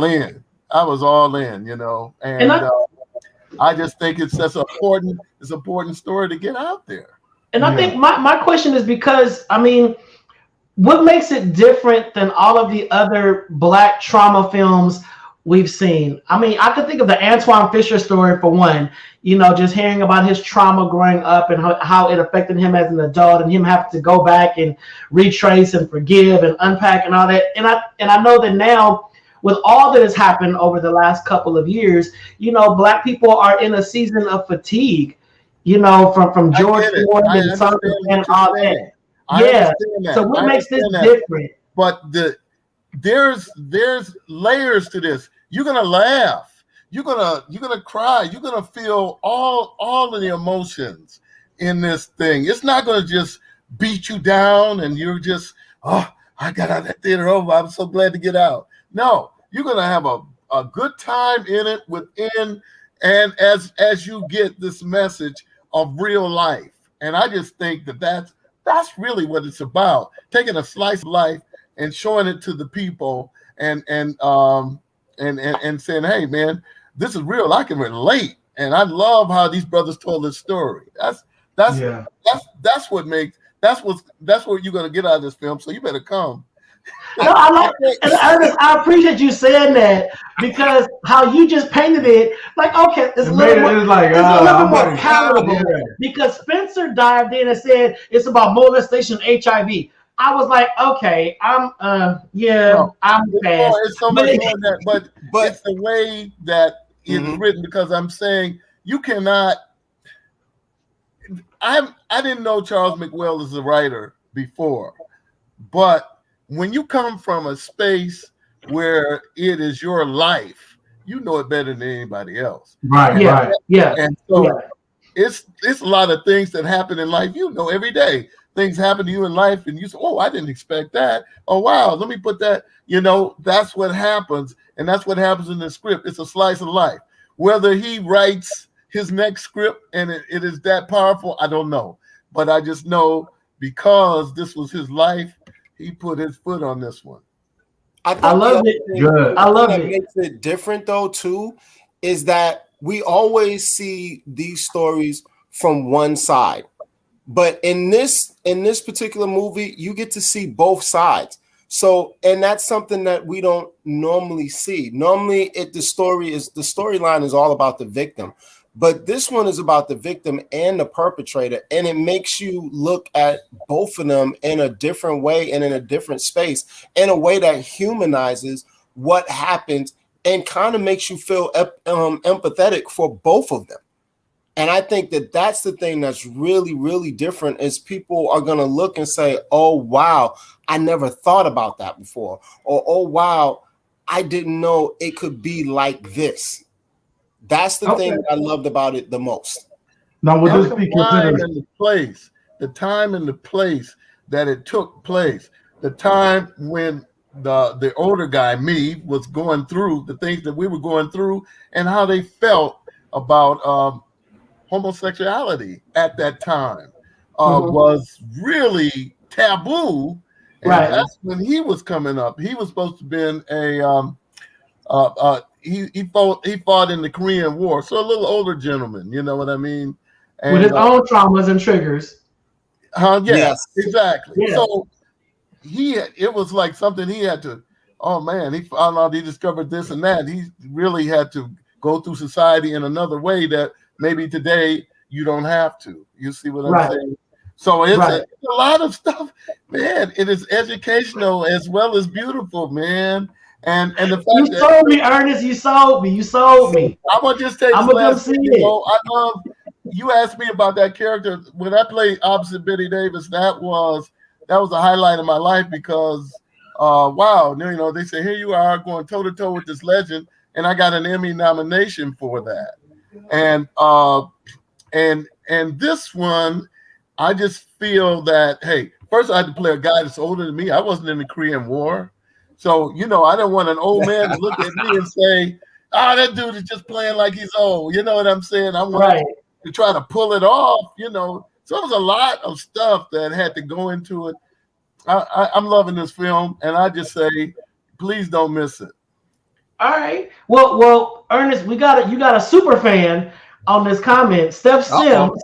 in. I was all in, you know, and I just think it's such an important story to get out there. And I think my question is because, I mean, what makes it different than all of the other Black trauma films we've seen? I mean, I could think of the Antoine Fisher story for one, you know, just hearing about his trauma growing up and how it affected him as an adult, and him having to go back and retrace and forgive and unpack and all that. And I know that now, with all that has happened over the last couple of years, you know, Black people are in a season of fatigue, you know, from George Floyd and something and all that. Yeah. So what makes this different? But there's layers to this. You're gonna laugh. You're gonna cry. You're gonna feel all of the emotions in this thing. It's not gonna just beat you down and you're just, oh, I got out of that theater over. I'm so glad to get out. No, you're gonna have a good time in it within, and as you get this message of real life. And I just think that's really what it's about. Taking a slice of life and showing it to the people and saying, hey man, this is real. I can relate. And I love how these brothers told this story. That's what you're gonna get out of this film. So you better come. No, Ernest, I appreciate you saying that, because how you just painted it, like, okay, it's a little bit more palatable. Because Spencer dived in and said it's about molestation, HIV. I was like, okay, I'm fast. It's so much more than that, but it's the way that it's written, because I'm saying you cannot. I didn't know Charles McWell as a writer before, but when you come from a space where it is your life, you know it better than anybody else. Right. And so it's a lot of things that happen in life. You know, every day things happen to you in life, and you say, "Oh, I didn't expect that. Oh, wow, let me put that." You know, that's what happens, and that's what happens in the script. It's a slice of life. Whether he writes his next script and it is that powerful, I don't know, but I just know because this was his life. He put his foot on this one. I love it. Good. I love it. What makes it different though too is that we always see these stories from one side. But in this particular movie, you get to see both sides. So, and that's something that we don't normally see. Normally, the storyline is all about the victim, but this one is about the victim and the perpetrator, and it makes you look at both of them in a different way and in a different space, in a way that humanizes what happened and kind of makes you feel empathetic for both of them. And I think that that's the thing that's really, really different is people are going to look and say, oh, wow, I never thought about that before. Or, oh, wow, I didn't know it could be like this. That's the thing that I loved about it the most. Now, would this be considered the time and the place that it took place, the time when the older guy, me, was going through the things that we were going through and how they felt about homosexuality at that time was really taboo. And that's when he was coming up. He was supposed to have been he fought in the Korean War. So a little older gentleman, you know what I mean? And, with his own traumas and triggers. Yes, exactly. Yeah. So it was like something he had to, oh man, he found out, he discovered this and that. He really had to go through society in another way that maybe today you don't have to. You see what I'm saying? So it's a lot of stuff, man. It is educational as well as beautiful, man. And the fact you sold me, Ernest. You sold me. I'm gonna just take this last thing. I love you asked me about that character when I played opposite Betty Davis. That was a highlight of my life because wow, you know, they say here you are going toe to toe with this legend, and I got an Emmy nomination for that. And this one, I just feel that, hey, first I had to play a guy that's older than me. I wasn't in the Korean War. So, you know, I didn't want an old man to look at me and say, that dude is just playing like he's old. You know what I'm saying? I wanted to try to pull it off, you know. So it was a lot of stuff that had to go into it. I'm loving this film, and I just say, please don't miss it. All right. Well, Ernest, you got a super fan on this comment. Steph Sims.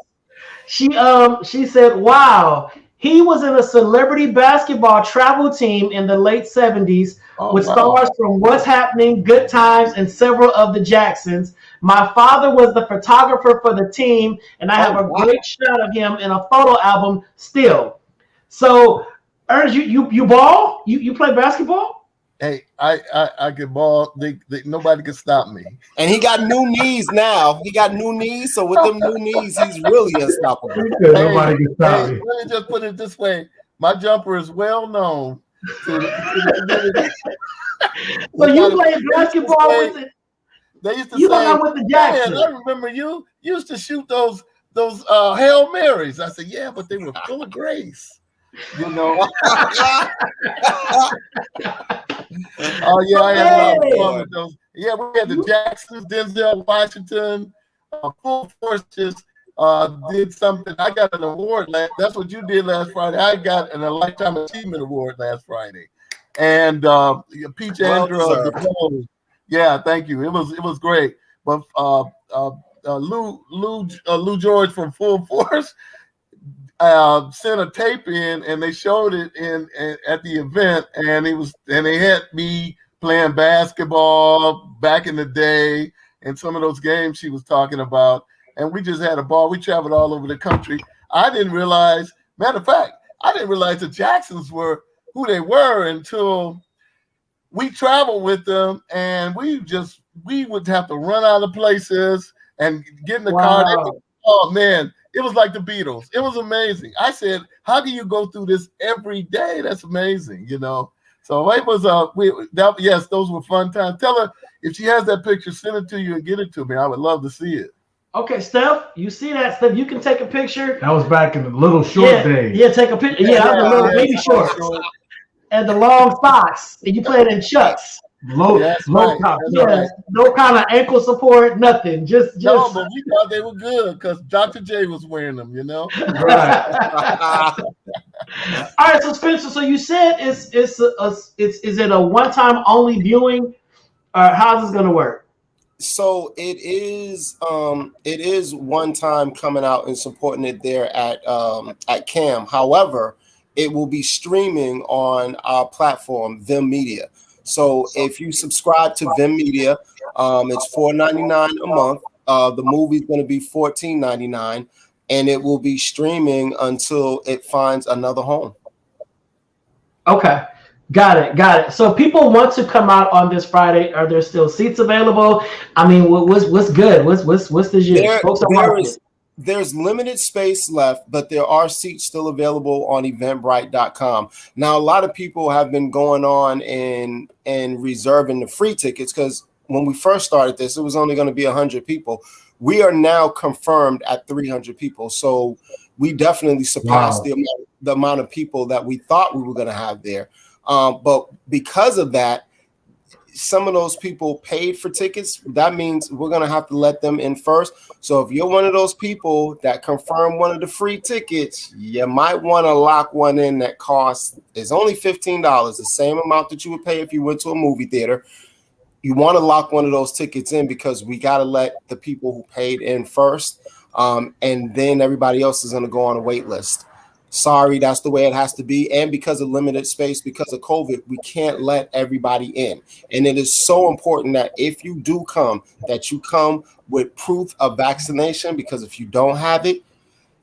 She said, "Wow, he was in a celebrity basketball travel team in the late 70s with stars from What's Happening, Good Times, and several of the Jacksons. My father was the photographer for the team, and I have a great shot of him in a photo album still." So, Ernest, you ball? You play basketball? Hey, I can ball. Nobody can stop me. And he got new knees now. So with them new knees, he's really unstoppable. Nobody can stop me. Let me just put it this way: my jumper is well known to the community. So you played basketball with it? They used to you say, hung out with the Jacksons. I remember you used to shoot those Hail Marys. I said, yeah, but they were full of grace. You know. Oh yeah, I had a lot of fun with those. Yeah, we had the Jacksons, Denzel Washington, Full Force just did something. I got an award that's what you did last Friday. I got a Lifetime Achievement Award last Friday. And Peach Andrew, yeah, thank you. It was great. But Lou George from Full Force sent a tape in, and they showed it at the event, and they had me playing basketball back in the day, and some of those games she was talking about, and we just had a ball. We traveled all over the country. I didn't realize, matter of fact, the Jacksons were who they were until we traveled with them, and we would have to run out of places and get in the car. Oh man, it was like the Beatles. It was amazing. I said, how do you go through this every day? That's amazing, you know. So it was yes, those were fun times. Tell her if she has that picture, send it to you and get it to me. I would love to see it. Okay, Steph, you see that, Steph? You can take a picture. That was back in the little short days. Yeah, take a picture. Yeah, the little baby shorts and the long socks, and you played in Chucks. Low top. Yeah, no kind of ankle support, nothing. Just. No, but we thought they were good because Dr. J was wearing them, you know. Right. All right, so Spencer, so you said is it a one-time only viewing, or how's this gonna work? So it is one time coming out and supporting it there at CAM. However, it will be streaming on our platform, Vim Media. So if you subscribe to Vim Media, it's $4.99 a month. The movie's going to be $14.99, and it will be streaming until it finds another home. Okay. Got it. So if people want to come out on this Friday, are there still seats available? I mean, what's good? What's the gist? There's limited space left, but there are seats still available on Eventbrite.com. Now, a lot of people have been going on and reserving the free tickets because when we first started this, it was only going to be 100 people. We are now confirmed at 300 people. So we definitely surpassed the amount of people that we thought we were going to have there. But because of that, some of those people paid for tickets. That means we're going to have to let them in first. So if you're one of those people that confirm one of the free tickets, you might want to lock one in that costs is only $15, the same amount that you would pay if you went to a movie theater. You want to lock one of those tickets in because we got to let the people who paid in first, and then everybody else is going to go on a wait list. Sorry, that's the way it has to be. And because of limited space, because of COVID, we can't let everybody in. And it is so important that if you do come, that you come with proof of vaccination, because if you don't have it,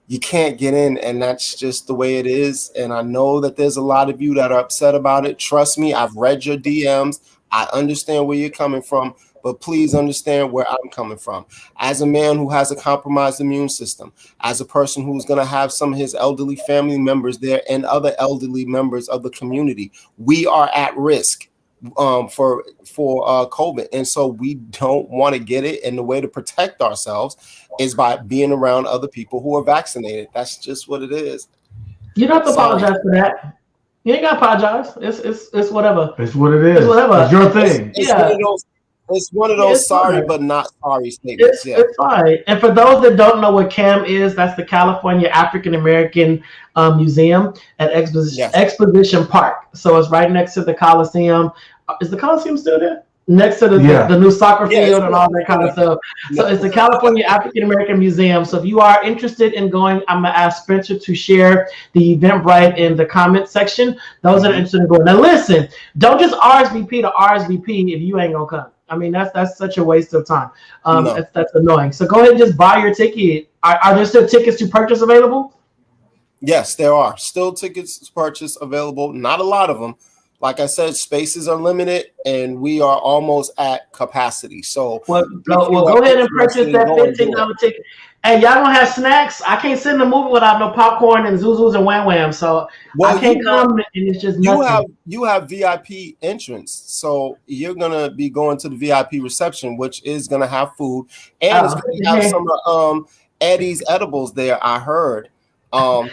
you can't get in. And that's just the way it is. And I know that there's a lot of you that are upset about it. Trust me, I've read your DMs. I understand where you're coming from, but please understand where I'm coming from. As a man who has a compromised immune system, as a person who's going to have some of his elderly family members there and other elderly members of the community, we are at risk for COVID. And so we don't want to get it. And the way to protect ourselves is by being around other people who are vaccinated. That's just what it is. You don't have to apologize for that. You ain't got to apologize. It's whatever. It's what it is. It's whatever. It's your thing. It's one of those sorry but not sorry statements. It's fine. And for those that don't know what CAM is, that's the California African American Museum at Exposition Park. So it's right next to the Coliseum. Is the Coliseum still there? Next to the new soccer field and all that kind of stuff. So it's the California African American Museum. So if you are interested in going, I'm going to ask Spencer to share the Eventbrite in the comment section. Those that are interested in going. Now listen, don't just RSVP to RSVP if you ain't going to come. I mean, that's such a waste of time. That's annoying. So go ahead and just buy your ticket. Are there still tickets to purchase available? Yes, there are still tickets to purchase available. Not a lot of them. Like I said, spaces are limited, and we are almost at capacity. So go ahead and purchase that $15 ticket. And y'all don't have snacks? I can't sit in the movie without no popcorn and Zuzus and Wham Wham. So I can't come, and it's just nothing. You have VIP entrance, so you're gonna be going to the VIP reception, which is gonna have food, and it's gonna have some Eddie's edibles there. I heard.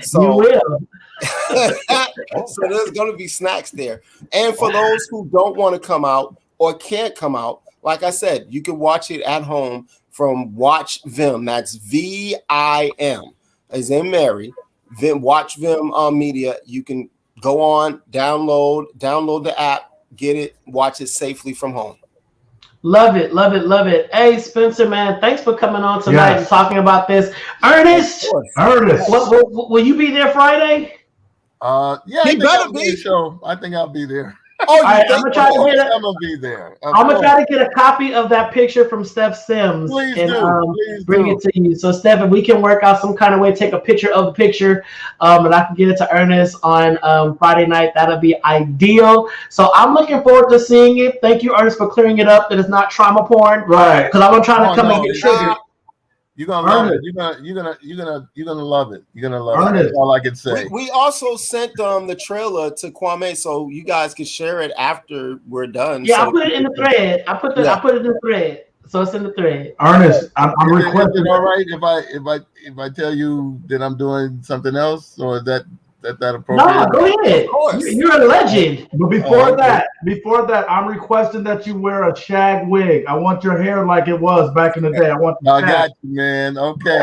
So you will. So there's going to be snacks there. And for those who don't want to come out or can't come out, like I said, you can watch it at home from Watch Vim. That's VIM, as in Mary. Vim, Watch Vim Media. You can go on, download the app, get it, watch it safely from home. Love it. Hey, Spencer, man, thanks for coming on tonight and talking about this. Ernest, will you be there Friday? He better be. I think I'll be there. I'm gonna try to be there. I'm gonna try to get a copy of that picture from Steph Sims and bring it to you. So, Steph, if we can work out some kind of way to take a picture of the picture, and I can get it to Ernest on Friday night, that'll be ideal. So, I'm looking forward to seeing it. Thank you, Ernest, for clearing it up that it's not trauma porn, right? Because I'm gonna try to come and get triggered. You're gonna love it. You're gonna love it. You're gonna love it. That's all I can say. We also sent the trailer to Kwame so you guys can share it after we're done. Yeah, so I put it in the thread. I put it in the thread. So it's in the thread. Ernest, I'm requesting. All right, if I tell you that I'm doing something else, or is that appropriate? No, go ahead. Of course. You're a legend. But before that, I'm requesting that you wear a shag wig. I want your hair like it was back in the day. I got you, man. Okay.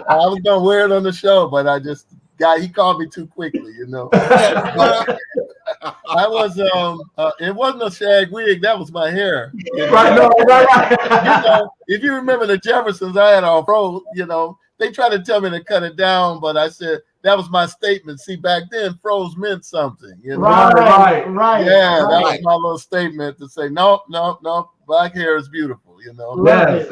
I was gonna wear it on the show, but I just guy, he called me too quickly, you know. But I was it wasn't a shag wig, that was my hair. You know? Right, no, right. You know, if you remember the Jeffersons, I had all fro, you know, they tried to tell me to cut it down, but I said that was my statement. See, back then froze meant something, you know. Right. Yeah, that was my little statement to say, no, black hair is beautiful, you know. Love it.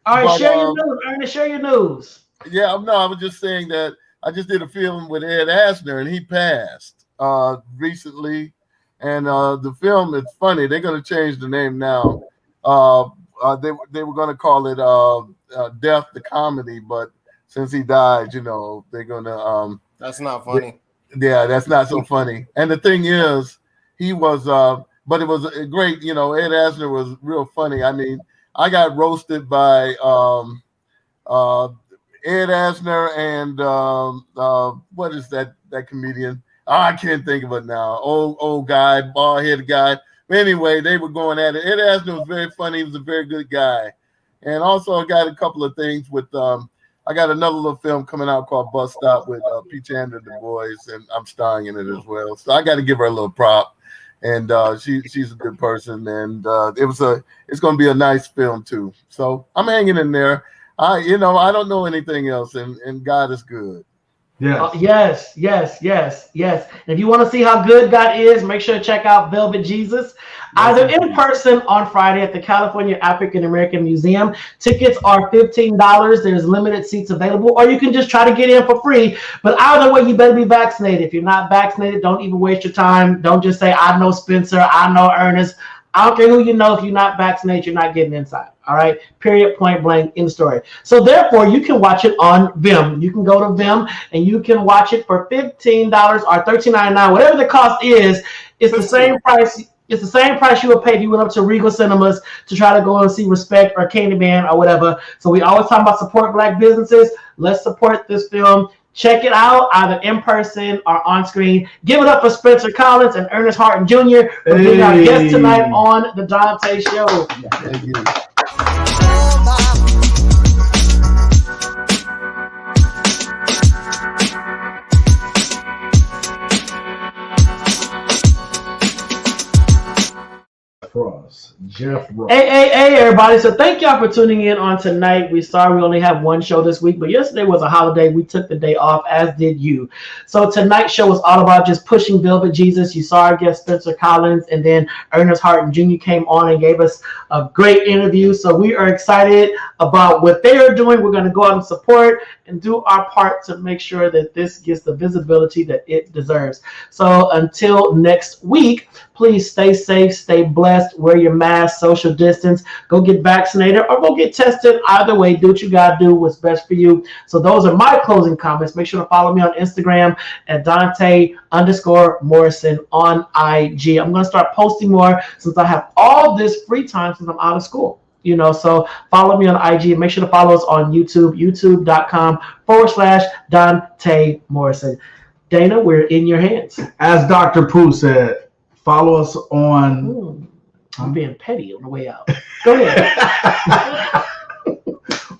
All right, But, share your news, Ernest. Share your news. Yeah, no, I was just saying that I just did a film with Ed Asner, and he passed recently. And the film, it's funny, they're going to change the name now. They were going to call it Death the Comedy, but since he died, you know, they're going to... That's not funny. Yeah, that's not so funny. And the thing is, he was... but it was a great, you know, Ed Asner was real funny. I mean, I got roasted by Ed Asner and what is that comedian? Oh, I can't think of it now. Old guy, bald-headed guy. But anyway, they were going at it. Ed Asner was very funny. He was a very good guy. And also I got a couple of things with I got another little film coming out called Bus Stop with Peach and the Boys, and I'm starring in it as well. So I got to give her a little prop. And she's a good person, and it's going to be a nice film too. So I'm hanging in there. I don't know anything else, and God is good. Yes. And if you want to see how good God is, make sure to check out Velvet Jesus, either in person on Friday at the California African American Museum. Tickets are $15. There's limited seats available, or you can just try to get in for free. But either way, you better be vaccinated. If you're not vaccinated, don't even waste your time. Don't just say, I know Spencer, I know Ernest. I don't care who you know. If you're not vaccinated, you're not getting inside. All right. Period. Point blank. End story. So therefore, you can watch it on Vim. You can go to Vim and you can watch it for $15 or $13.99, whatever the cost is. It's the same price. It's the same price you would pay if you went up to Regal Cinemas to try to go and see Respect or Candyman or whatever. So we always talk about support Black businesses. Let's support this film. Check it out either in person or on screen. Give it up for Spencer Collins and Ernest Harton Jr. for being our guest tonight on the Donta Show. Thank you. Jeff Ross. Hey, everybody. So thank y'all for tuning in on tonight. We're sorry we only have one show this week, but yesterday was a holiday. We took the day off, as did you. So tonight's show was all about just pushing Velvet Jesus. You saw our guest Spencer Collins, and then Ernest Harton Jr. came on and gave us a great interview. So we are excited about what they are doing. We're going to go out and support and do our part to make sure that this gets the visibility that it deserves. So until next week, please stay safe, stay blessed, wear your mask, social distance, go get vaccinated or go get tested. Either way, do what you got to do, what's best for you. So those are my closing comments. Make sure to follow me on Instagram at Donta_Morrison on IG. I'm going to start posting more since I have all this free time since I'm out of school. So follow me on IG and make sure to follow us on YouTube, youtube.com/Donta Morrison. Dana, we're in your hands. As Dr. Pooh said, follow us on... I'm being petty on the way out. Go ahead.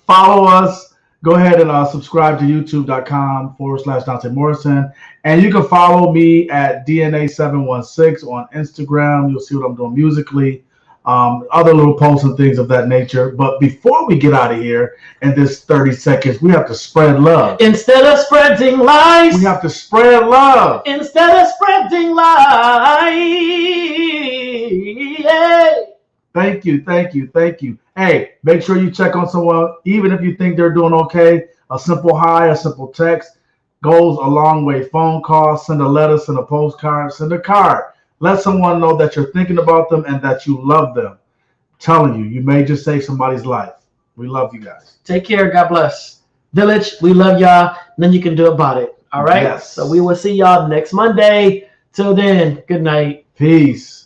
Follow us. Go ahead and subscribe to youtube.com/Donta Morrison. And you can follow me at DNA716 on Instagram. You'll see what I'm doing musically. Other little posts and things of that nature. But before we get out of here in this 30 seconds, we have to spread love. Instead of spreading lies, we have to spread love. Instead of spreading lies. Thank you. Hey, make sure you check on someone, even if you think they're doing okay. A simple hi, a simple text goes a long way. Phone call, send a letter, send a postcard, send a card. Let someone know that you're thinking about them and that you love them. I'm telling you, you may just save somebody's life. We love you guys. Take care. God bless. Village, we love y'all. Nothing you can do about it. All right? Yes. So we will see y'all next Monday. Till then, good night. Peace.